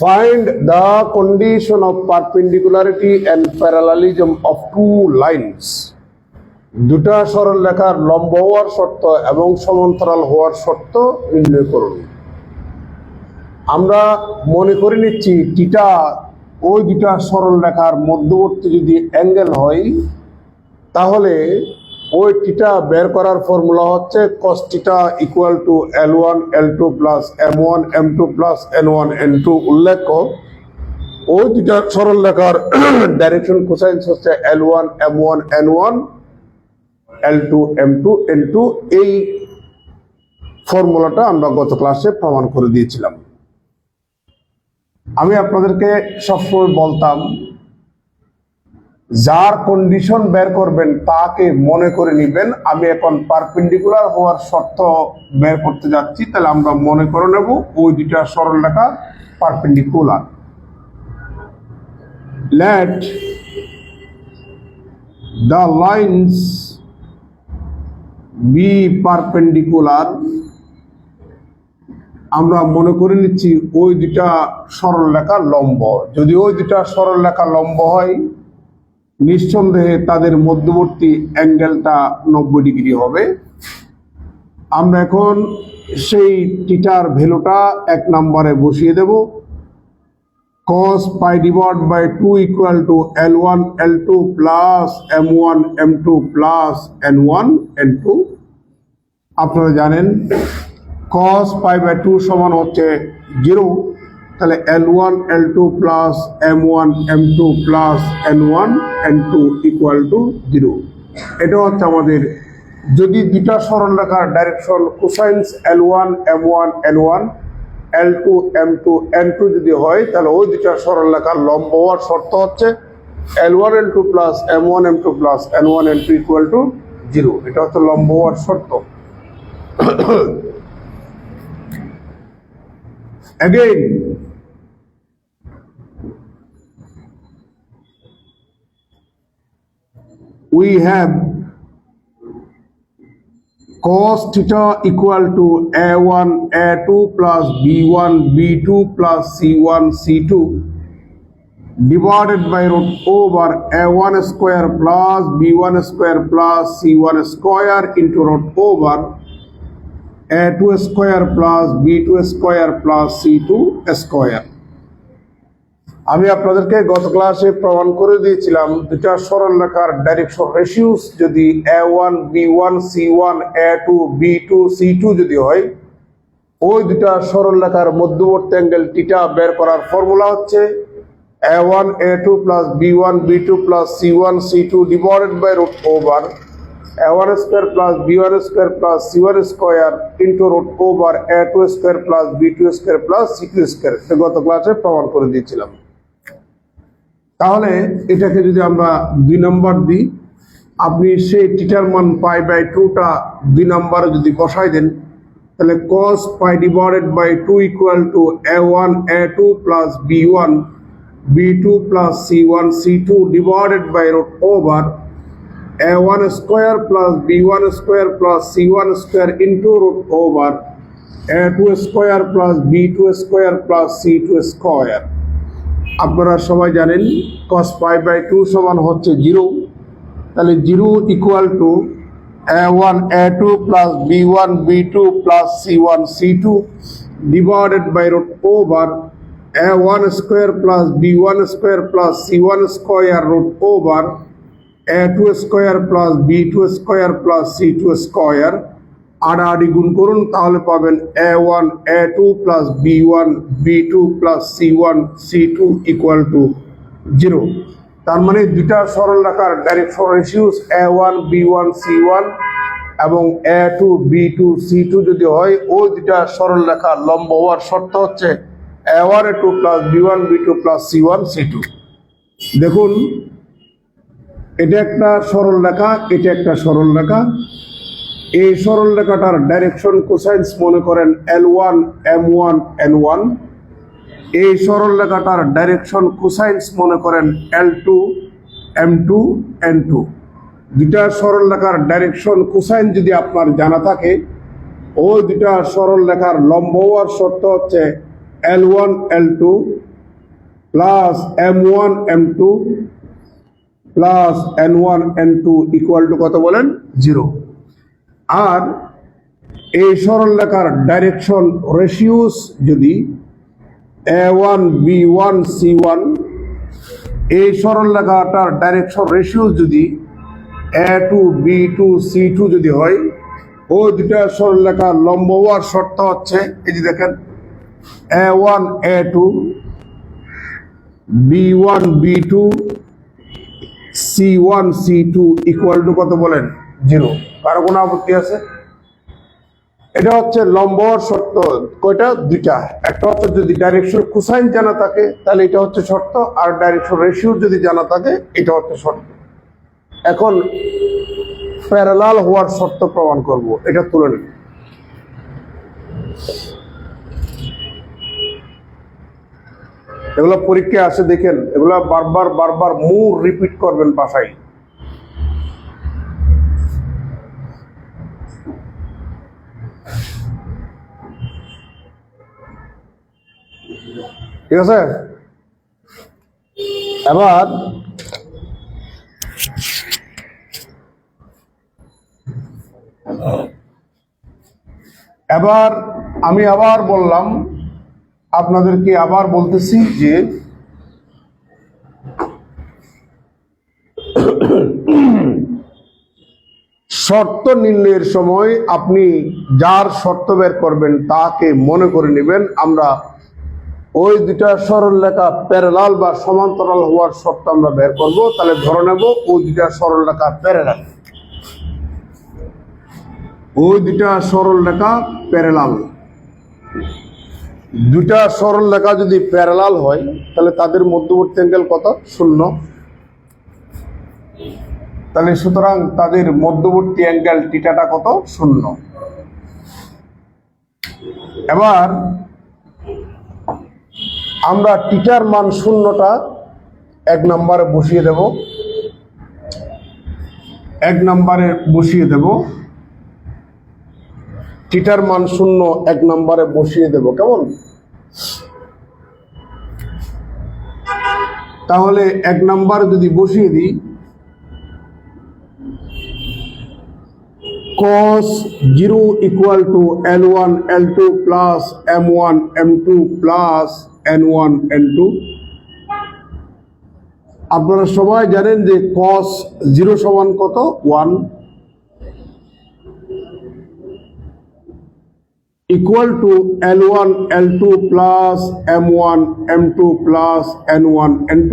Find the condition of perpendicularity and parallelism of two lines. দুটা সরল রেখার লম্ব হওয়ার শর্ত এবং সমান্তরাল হওয়ার শর্ত নির্ণয় করুন। আমরা মনে করে নিচ্ছি থিটা ওই দুটা সরল রেখার মধ্যবর্তী যদি অ্যাঙ্গেল হয়, তাহলে ওই থিটা বের করার ফর্মুলা হচ্ছে cos theta equal to L1 L2 plus M1 M2 plus N1 N2। উল্লেখ্য, ওই দুটা সরল রেখার ডাইরেকশন কোসাইন হচ্ছে L1 M1 N1 L2 M2 N2। এই ফর্মুলাটা আমরা গত ক্লাসে প্রমাণ করে দিয়েছিলাম। আমি আপনাদেরকে সবসময় বলতাম, যার কন্ডিশন বের করবেন তাকে মনে করে নিবেন আমি এখন পারপেন্ডিকুলার হওয়ার শর্ত বের করতে যাচ্ছি, তাহলে আমরা মনে করে নেব ওই দুটা সরল রেখা perpendicular. Let the lines be perpendicular। আমরা মনে করে নিচ্ছি ওই দুটা সরল রেখা লম্ব। যদি ওই দুটা সরল রেখা লম্ব হয়, নিঃসন্দেহে তাদের মধ্যবর্তী অ্যাঙ্গেলটা 90 ডিগ্রি হবে। আমরা এখন সেই থিটার ভ্যালুটা 1 নম্বরে বসিয়ে দেব। cos pi divided by 2 equal to L1 L2 plus M1 M2 plus N1 N2। আপনারা জানেন cos pi by 2 সমান হচ্ছে 0, তাহলে L1 L2 plus M1 M2 plus N1 N2 equal to 0। এটা হচ্ছে আমাদের, যদি দুটা সরল রেখার direction কোসাইন্স L1 M1 N1 L2 M2 N2 যদি হয়, তাহলে ওই দুটা সরল রেখার লম্ব হওয়ার শর্ত হচ্ছে L1 L2 plus M1 M2 plus N1 N2 equal to 0। এটা হচ্ছে লম্ব হওয়ার শর্ত। Again, we have cos theta equal to A1 A2 plus B1 B2 plus C1 C2 divided by root over A1 square plus B1 square plus C1 square into root over A2 square plus B2 square plus C2 square। আমি আপনাদেরকে গত ক্লাসে প্রমাণ করে দিয়েছিলাম দুটা সরল রেখার ডাইরেকশন রেশিওস যদি A1 B1 C1 A2 B2 C2 যদি হয়, ওই দুটা সরল রেখার মধ্যবর্তী অ্যাঙ্গেল থিটা বের করার ফর্মুলা হচ্ছে A1 A2 plus B1 B2 plus C1 C2 divided by root over A1 square plus B1 square plus C1 square into root over A2 square plus B2 square plus C2 square। গত ক্লাসে প্রমাণ করে দিয়েছিলাম। তাহলে এটাকে যদি আমরা 2 নম্বর দিই, আপনি সেই থিটার মান পাই বাই 2টা 2 নম্বরে যদি বসাই দেন, তাহলে cos pi divided by 2 equal to A1 A2 plus B1 B2 plus C1 C2 divided by root over A1 square plus B1 square plus C1 square into root over A2 square plus B2 square plus C2 square। আপনারা সবাই জানেন cos pi by 2 সমান হচ্ছে 0, তাহলে 0 equal to A1 A2 plus B1 B2 plus C1 C2 divided by root over A1 square plus B1 square plus C1 square root over A2 square plus B2 square plus C2 square। আড়াআড়ি গুণ করুন, তাহলে পাবেন A1 A2 plus B1 B2 plus C1 C2 equal to 0। তার মানে দুটা সরল রেখার direction ratios A1 B1 C1 এবং A2 B2 C2 যদি হয়, ওই দুটা সরল রেখার লম্ব হওয়ার শর্ত হচ্ছে A1 A2 plus B1 B2 plus C1 C2। দেখুন, এটা একটা সরল রেখা, এটা একটা সরল রেখা। এই সরল রেখাটার ডাইরেকশন কোসাইন্স মনে করেন L1 M1 N1। এই সরল রেখাটার ডাইরেকশন কোসাইন্স মনে করেন L2 M2 N2। দুটা সরল রেখার ডাইরেকশন কোসাইন যদি আপনার জানা থাকে, ওই দুটা সরল রেখার লম্ব হওয়ার শর্ত হচ্ছে L1 L2 plus M1 M2 plus N1 N2 equal to কত বলেন 0। আর এই সরল রেখার ডাইরেকশন রেশিওস যদি A1 B1 C1, এই সরল রেখাটার ডাইরেকশন রেশিওস যদি A2 B2 C2 যদি হয়, ওই দুটা সরল রেখার লম্ব হওয়ার শর্ত হচ্ছে এই যে দেখেন A1 A2 B1 B2 C1 C2 equal to কত বলেন 0। কারো কোনো আপত্তি আছে? এটা হচ্ছে লম্ব হওয়ার শর্ত। কয়টা? দুইটা। একটা হচ্ছে যদি ডাইরেকশন কোসাইন জানা থাকে তাহলে এটা হচ্ছে শর্ত, আর ডাইরেকশন রেশিও যদি জানা থাকে এটা হচ্ছে শর্ত। এখন প্যারালাল হওয়ার শর্ত প্রমাণ করব, এটা তুলে নিন। এগুলো পরীক্ষায় আসে, দেখেন এগুলো বারবার বারবার মুর রিপিট করবেন বাসায়। ঠিক আছে? এবার আমি আবার বললাম, আপনাদেরকে আবার বলতেছি যে শর্ত নির্ণয়ের সময় আপনি যার শর্ত বের করবেন তাকে মনে করে নেবেন আমরা ওই দুটা সরল রেখা প্যারালাল বা সমান্তরাল হওয়ার শর্ত আমরা বের করব। তাহলে ধরে নেব ওই দুটা সরল রেখা প্যারালাল, ওই দুটা সরল রেখা প্যারালাল। দুটা সরল রেখা যদি প্যারালাল হয় তাহলে তাদের মধ্যবর্তী অ্যাঙ্গেল কত? 0। তাহলে সুতরাং তাদের মধ্যবর্তী অ্যাঙ্গেল থিটাটা কত? 0। এবার আমরা থিটার মান 0টা 1 নম্বরে বসিয়ে দেব, 1 নম্বরে বসিয়ে দেব। থিটার মান 0 1 নম্বরে বসিয়ে দেব, কেমন? তাহলে 1 নম্বরে যদি বসিয়ে দিই cos 0 equal to L1 L2 plus M1 M2 plus N1 N2। আপনারা সবাই জানেন যে cos 0 সমান কত? 1 equal to L1 L2 plus M1 M2 plus N1 N2।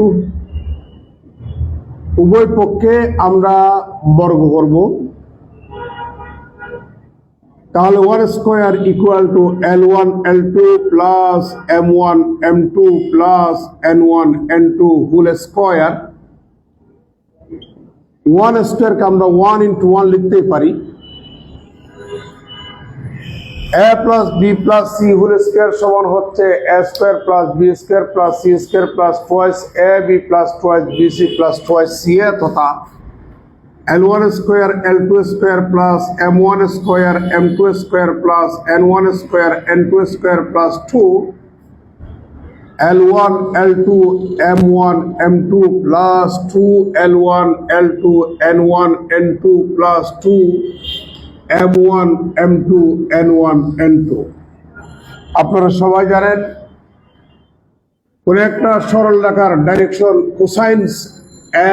উভয় পক্ষে আমরা বর্গ করব, তাহলে 1 square equal to L1 L2 plus M1 M2 plus N1 N2 whole square. 1 স্কয়ারকে আমরা 1 into 1 লিখতে পারি। A plus B plus C whole square সমান হচ্ছে A square plus B square plus C square plus twice AB plus twice BC plus twice CA তথা L1 square L2 square plus M1 square M2 square plus N1 square N2 square plus 2 L1 L2 M1 M2 plus 2 L1 L2 N1 N2 plus 2 M1 M2 N1 N2। আপনারা সবাই জানেন কোন একটা সরল রেখার direction কোসাইন্স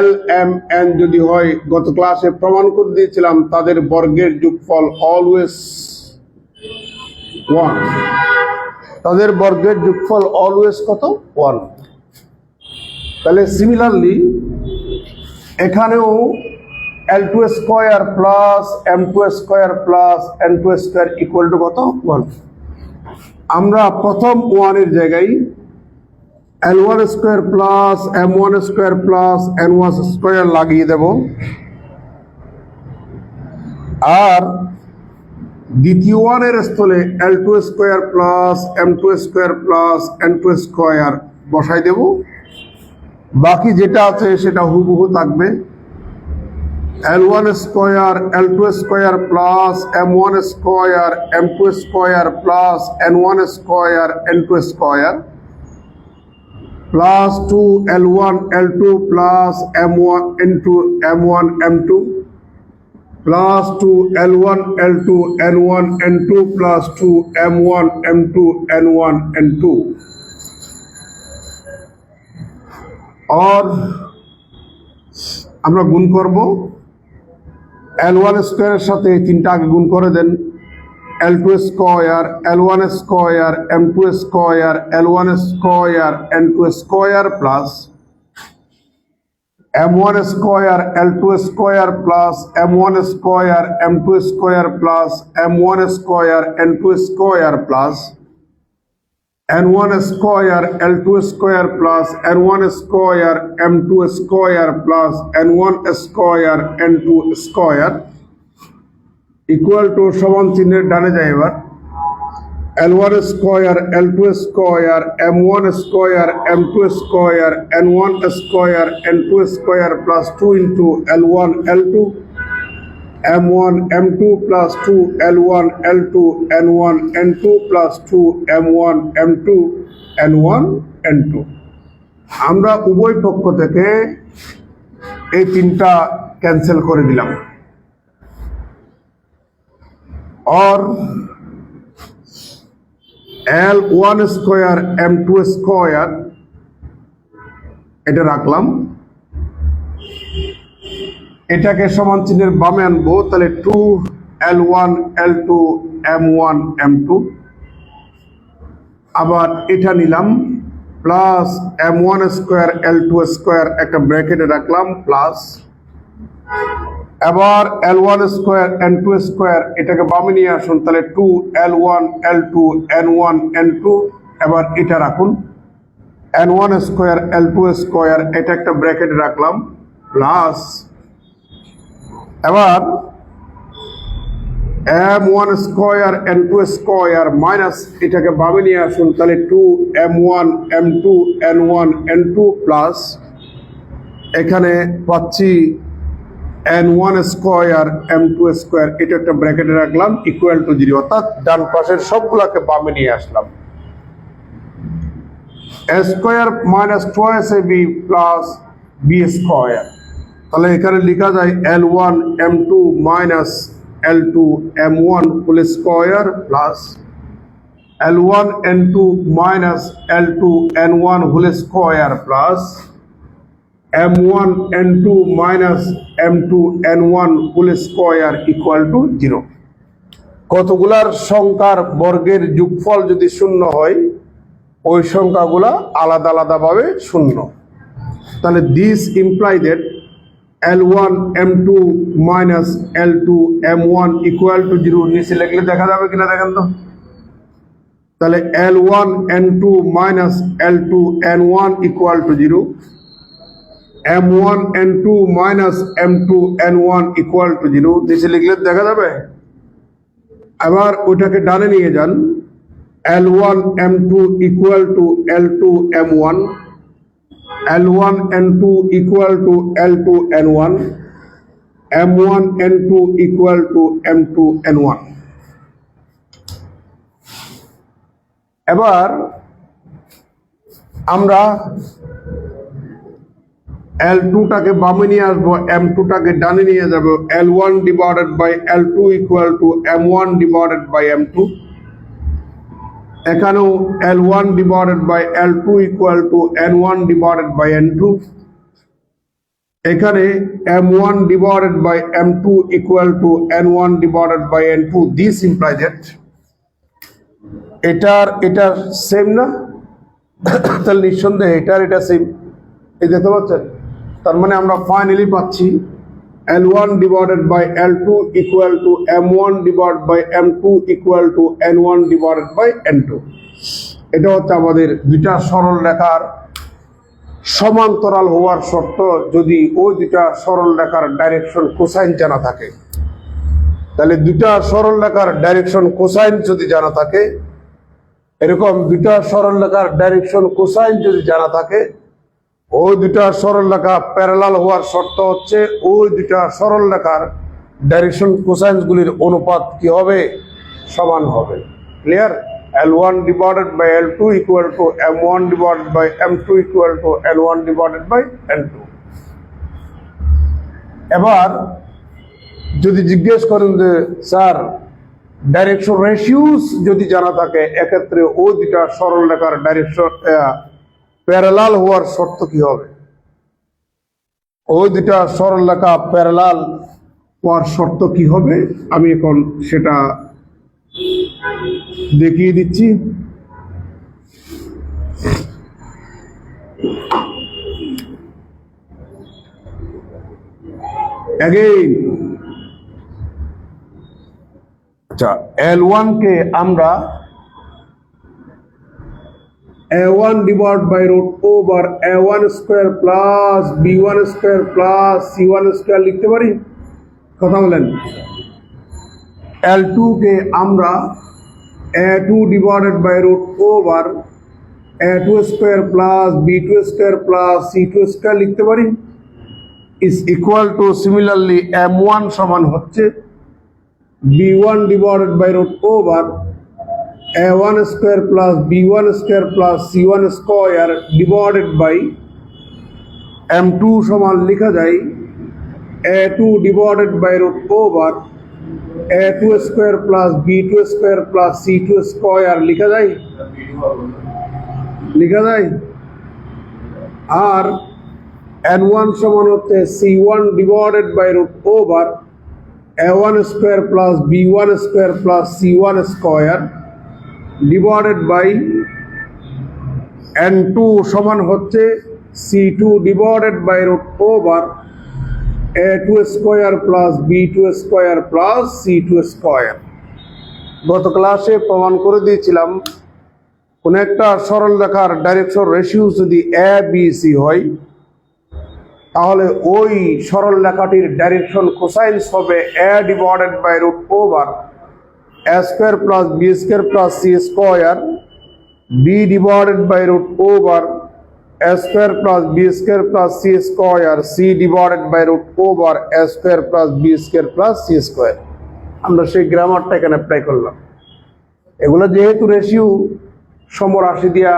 L M N যদি হয়, গত ক্লাসে প্রমাণ করে দিয়েছিলাম তাদের বর্গের যোগফল অলওয়েজ 1। তাদের বর্গের যোগফল অলওয়েজ কত? 1। তাহলে সিমিলারলি এখানেও L2 square plus M2 square plus N2 square equal two কত? 1। আমরা প্রথম 1 এর জায়গায় L1 square plus M1 square plus N1 square লাগিয়ে দেব, আর দ্বিতীয় 1 এর স্থলে L2 square plus M2 square plus N2 square বসাই দেব। বাকি যেটা আছে সেটা হুবহু থাকবে। L1 square L2 square plus M1 square M2 square plus N1 square N2 square plus 2 L1 L2 plus M1 into M1 M2 plus 2 L1 L2 N1 N2 plus 2 M1 M2 N1 N2 और আমরা গুণ করব L1 স্কয়ারের সাথে তিনটা আগে গুণ করে দেন L2 square L1 square M2 square L1 square N2 square plus M1 square L2 square plus M1 square M2 square plus M1 square N2 square plus N1 square L2 square plus N1 square M2 square plus N1 square N2 square equal to সমান চিহ্নের ডানে যায় এবার L1 square L2 square M1 square M2 square N1 square N2 square plus 2 into L1 L2 M1 M2 plus 2 L1 L2 N1 N2 plus 2 M1 M2 N1 N2 আমরা উভয় পক্ষ থেকে এই তিনটা ক্যান্সেল করে দিলাম और L1 স্কয়ার M2 স্কয়ার এটা রাখলাম এটাকে সমান চিহ্নের বামে আনবো তাহলে 2L1 L2 M1 M2 আবার এটা নিলাম plus M1 square L2 square একটা ব্র্যাকেটে রাখলাম প্লাস আবার L1 স্কয়ার N2 স্কয়ার এটাকে বামে নিয়ে আসুন তাহলে 2L1 L2 N1 N2 এবার এটা রাখুন N1 স্কয়ার L2 স্কয়ার এটা একটা ব্র্যাকেটে রাখলাম প্লাস এবার M1 square N2 square minus এটাকে বামে নিয়ে আসুন তাহলে 2M1 M2 N1 N2 plus এখানে পাচ্ছি N1 স্কয়ার M2 স্কয়ার এটা একটা ব্র্যাকেটে রাখলাম ইকুয়াল টু 0 অর্থাৎ ডান পাশের সবগুলোকে বামে নিয়ে আসলাম a square minus 2ab plus b square তাহলে এখানে লেখা যায় L1 M2 minus L2 M1 whole square plus L1 N2 minus L2 N1 whole square plus M1 N2 minus M2 N1 whole square equal to 0 কতগুলার সংখ্যার বর্গের যোগফল যদি শূন্য হয় ওই সংখ্যাগুলা আলাদা আলাদাভাবে শূন্য তাহলে this imply that L1 M2 minus L2 M1 equal to 0 নিচে লিখলে দেখা যাবে কিনা দেখেন তো তাহলে L1 N2 minus L2 N1 equal to 0 M1 N2 minus M2 N1 equal to 0 নিচে লিখলে দেখা যাবে আবার ওটাকে ডানে নিয়ে যান L1 M2 equal to L2 M1 L1 N2 equal to L2 N1 M1 N2 equal to M2 N1 এবার আমরা L2 টাকে বামে নিয়ে আসবো M2 টাকে ডানে নিয়ে যাব L1 divided by L2 equal to M1 divided by M2 এখানেও L1 divided by L2 equal to N1 divided by N2 এখানে M1 divided by M2 equal to N1 divided by N2 this implies that এটার same না তাহলে নিঃসন্দেহে এটা same এই দেখতে পাচ্ছেন তার মানে আমরা ফাইনালি পাচ্ছি L1 divided by L2 equal to M1 divided by M2 equal to N1 divided by N2 এটা হচ্ছে আমাদের দুইটা সরল রেখার সমান্তরাল হওয়ার শর্ত যদি ওই দুইটা সরল রেখার ডাইরেকশন কোসাইন জানা থাকে তাহলে দুইটা সরল রেখার ডাইরেকশন কোসাইন যদি জানা থাকে এরকম দুইটা সরল রেখার ডাইরেকশন কোসাইন যদি জানা থাকে ওই দুটা সরলরেখা প্যারালাল হওয়ার শর্ত হচ্ছে ওই দুটা সরলরেখার ডাইরেকশন কোসাইন্স গুলির অনুপাত কি হবে? সমান হবে। Clear? L1 divided by L2 equal to M1 divided by M2 equal to N1 divided by N2. এবার যদি জিজ্ঞেস করেন যে স্যার ডাইরেকশন রেশিওস যদি জানা থাকে, এক্ষেত্রে ওই দুটা সরলরেখার ডাইরেকশন প্যারালাল হওয়ার শর্ত কি হবে? ওই দুটা সরলরেখা প্যারালাল হওয়ার শর্ত কি হবে আমি এখন সেটা দেখিয়ে দিচ্ছি। অ্যাগেইন আচ্ছা, L1 কে আমরা A1 divided by root over A1 square plus B1 square plus C1 square লিখতে পারি? কথা বলেন। L2 কে আমরা A2 divided by root over A2 square plus B2 square plus C2 square লিখতে পারি? is equal to similarly M1 সমান হচ্ছে B1 divided by root over A1 square plus B1 square plus C1 square divided by M2 সমান লেখা যায় A2 divided by root over A2 square plus B2 square plus C2 square লেখা যায় আর N1 সমান হচ্ছে C1 divided by root over A1 square plus B1 square plus C1 square divided by N2 সমান হচ্ছে C2 divided by root over A2 square plus B2 square plus C2 square। গত ক্লাসে প্রমাণ করে দিয়েছিলাম কোন একটা সরলরেখার ডাইরেকশন রেশিও যদি ABC হয়, তাহলে ওই সরলরেখাটির ডাইরেকশন কোসাইন্স হবে A divided by root over A square plus B square plus C square, B divided by root over A square plus B square plus C square, C divided by root over A square plus B square plus C square। আমরা সেই গ্রামারটা এখানে apply করলাম। এগুলো যেহেতু ratio সমরাশি দিয়া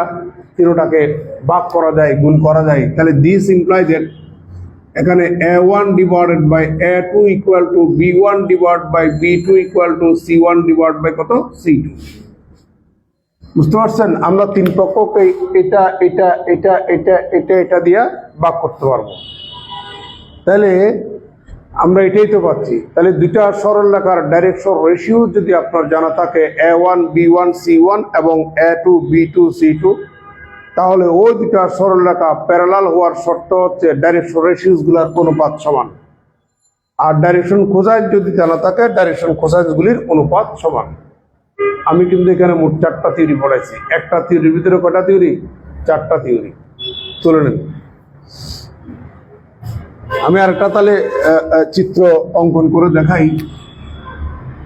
তিনটাকে ভাগ করা যায়, গুণ করা যায়, তাহলে দিস ইমপ্লাই দ্যাট এখানে A1 divided by A2 equal to B1 divided by B2 equal to C1 divided by কত? C2। বুঝতে পারছেন? আমরা তিন পক্ষকে এটা এটা এটা এটা এটা এটা দিয়া ভাগ করতে পারবো। তাহলে আমরা এটাই তো পাচ্ছি। তাহলে দুইটা সরলরেখার ডাইরেকশন রেশিও যদি আপনার জানা থাকে A1 B1 C1 এবং A2 B2 C2, তাহলে ওই দুটা সরলরেখা প্যারালাল হওয়ার শর্ত হচ্ছে ডাইরেকশন রেশিওস গুলার অনুপাত সমান। আর ডাইরেকশন কোসাইন যদি জানা থাকে, ডাইরেকশন কোসাইন্স গুলির অনুপাত সমান। আমি কিন্তু এখানে মোট 4টা থিওরি পড়াইছি। একটা থিওরির ভিতরে কটা থিওরি? 4টা থিওরি। তুলে নেন। আমি আরেকটা তাহলে চিত্র অঙ্কন করে দেখাই।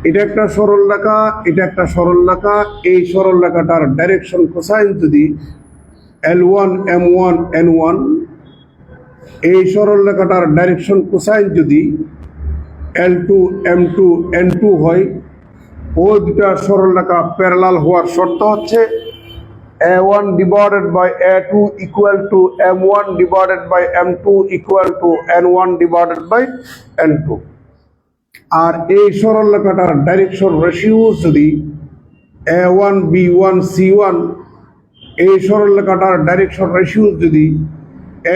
এটা একটা সরলরেখা, এটা একটা সরলরেখা। এই সরলরেখাটার ডাইরেকশন কোসাইন যদি L1 M1 N1, এই সরলরেখাটার ডাইরেকশন কোসাইন যদি L2 M2 N2 হয়, ওই দুটা সরলরেখা প্যারালাল হওয়ার শর্ত হচ্ছে A1 divided by A2 equal to M1 divided by M2 equal to N1 divided by N2। আর এই সরলরেখাটার ডাইরেকশন রেশিও যদি A1 B1 C1, এই সরলরেখাটার ডাইরেকশন রেশিও যদি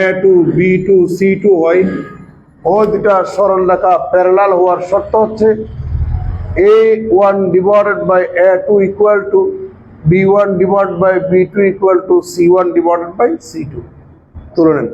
A2 B2 C2 হয়, ওই দুটা সরলরেখা প্যারালাল হওয়ার শর্ত হচ্ছে A1 divided by A2 equal to B1 divided by B2 equal to C1 divided by C2। তুলে নেন।